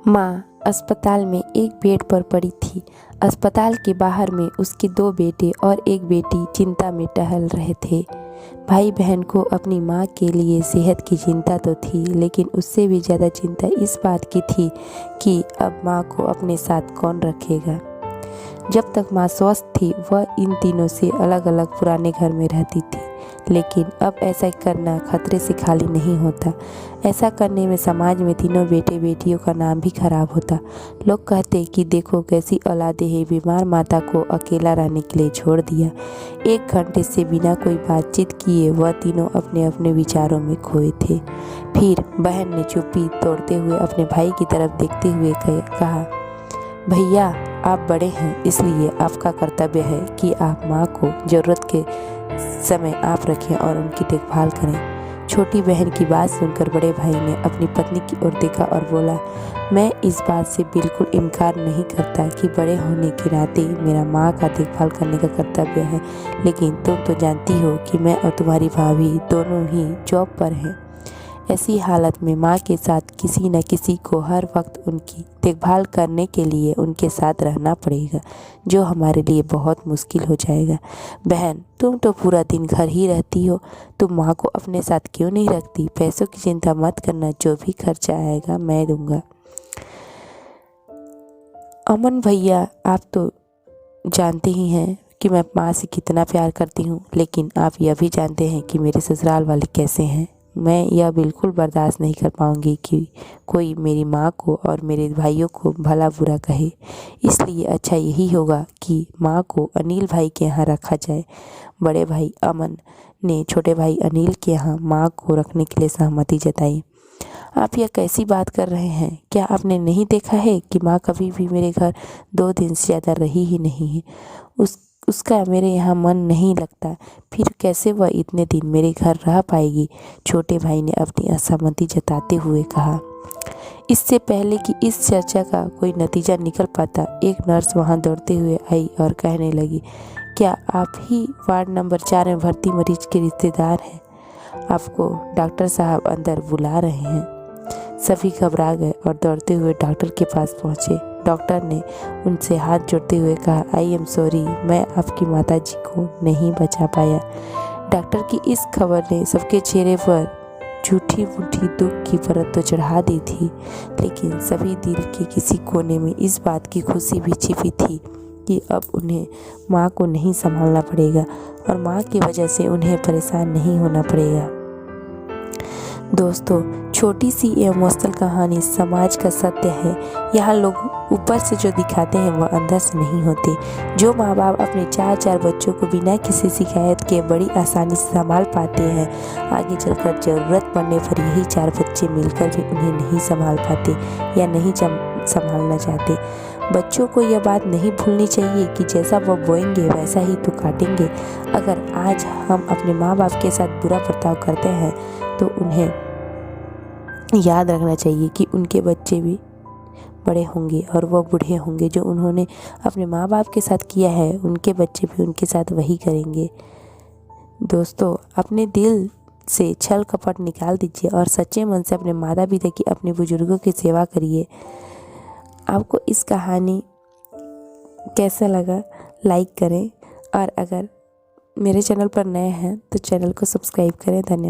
माँ अस्पताल में एक बेड पर पड़ी थी। अस्पताल के बाहर में उसके 2 बेटे और एक बेटी चिंता में टहल रहे थे। भाई बहन को अपनी माँ के लिए सेहत की चिंता तो थी, लेकिन उससे भी ज़्यादा चिंता इस बात की थी कि अब माँ को अपने साथ कौन रखेगा। जब तक माँ स्वस्थ थी वह इन तीनों से अलग अलग पुराने घर में रहती थी, लेकिन अब ऐसा करना खतरे से खाली नहीं होता। ऐसा करने में समाज में तीनों बेटे बेटियों का नाम भी खराब होता। लोग कहते कि देखो कैसी औलादे हैं, बीमार माता को अकेला रहने के लिए छोड़ दिया। 1 घंटे से बिना कोई बातचीत किए वह तीनों अपने अपने विचारों में खोए थे। फिर बहन ने चुप्पी तोड़ते हुए अपने भाई की तरफ देखते हुए कहा, भैया आप बड़े हैं, इसलिए आपका कर्तव्य है कि आप माँ को ज़रूरत के समय आप रखें और उनकी देखभाल करें। छोटी बहन की बात सुनकर बड़े भाई ने अपनी पत्नी की ओर देखा और बोला, मैं इस बात से बिल्कुल इनकार नहीं करता कि बड़े होने के नाते मेरा माँ का देखभाल करने का कर्तव्य है, लेकिन तुम तो जानती हो कि मैं और तुम्हारी भाभी दोनों ही जॉब पर हैं। ऐसी हालत में माँ के साथ किसी न किसी को हर वक्त उनकी देखभाल करने के लिए उनके साथ रहना पड़ेगा, जो हमारे लिए बहुत मुश्किल हो जाएगा। बहन तुम तो पूरा दिन घर ही रहती हो, तुम माँ को अपने साथ क्यों नहीं रखती? पैसों की चिंता मत करना, जो भी खर्चा आएगा मैं दूंगा। अमन भैया आप तो जानते ही हैं कि मैं माँ से कितना प्यार करती हूँ, लेकिन आप यह भी जानते हैं कि मेरे ससुराल वाले कैसे हैं। मैं यह बिल्कुल बर्दाश्त नहीं कर पाऊंगी कि कोई मेरी माँ को और मेरे भाइयों को भला बुरा कहे। इसलिए अच्छा यही होगा कि माँ को अनिल भाई के यहाँ रखा जाए। बड़े भाई अमन ने छोटे भाई अनिल के यहाँ माँ को रखने के लिए सहमति जताई। आप यह कैसी बात कर रहे हैं? क्या आपने नहीं देखा है कि माँ कभी भी मेरे घर 2 दिन से ज़्यादा रही ही नहीं है? उसका मेरे यहाँ मन नहीं लगता, फिर कैसे वह इतने दिन मेरे घर रह पाएगी? छोटे भाई ने अपनी असहमति जताते हुए कहा। इससे पहले कि इस चर्चा का कोई नतीजा निकल पाता, एक नर्स वहां दौड़ते हुए आई और कहने लगी, क्या आप ही वार्ड नंबर 4 में भर्ती मरीज के रिश्तेदार हैं? आपको डॉक्टर साहब अंदर बुला रहे हैं। सभी घबरा गए और दौड़ते हुए डॉक्टर के पास पहुंचे। डॉक्टर ने उनसे हाथ जोड़ते हुए कहा, आई एम सॉरी, मैं आपकी माताजी को नहीं बचा पाया। डॉक्टर की इस खबर ने सबके चेहरे पर झूठी मूठी दुख की परत तो चढ़ा दी थी, लेकिन सभी दिल के किसी कोने में इस बात की खुशी भी छिपी थी कि अब उन्हें माँ को नहीं संभालना पड़ेगा और माँ की वजह से उन्हें परेशान नहीं होना पड़ेगा। दोस्तों, छोटी सी इमोशनल कहानी समाज का सत्य है। यहाँ लोग ऊपर से जो दिखाते हैं वह अंदर से नहीं होते। जो माँ बाप अपने 4 बच्चों को बिना किसी शिकायत के बड़ी आसानी से संभाल पाते हैं, आगे चलकर ज़रूरत पड़ने पर यही 4 बच्चे मिलकर भी उन्हें नहीं संभाल पाते या नहीं संभालना चाहते। बच्चों को यह बात नहीं भूलनी चाहिए कि जैसा वह बोएंगे वैसा ही तो काटेंगे। अगर आज हम अपने माँ बाप के साथ बुरा बर्ताव करते हैं तो उन्हें याद रखना चाहिए कि उनके बच्चे भी बड़े होंगे और वह बूढ़े होंगे। जो उन्होंने अपने माँ बाप के साथ किया है, उनके बच्चे भी उनके साथ वही करेंगे। दोस्तों, अपने दिल से छल कपट निकाल दीजिए और सच्चे मन से अपने माता पिता की, अपने बुजुर्गों की सेवा करिए। आपको इस कहानी कैसा लगा लाइक करें, और अगर मेरे चैनल पर नए हैं तो चैनल को सब्सक्राइब करें। धन्यवाद।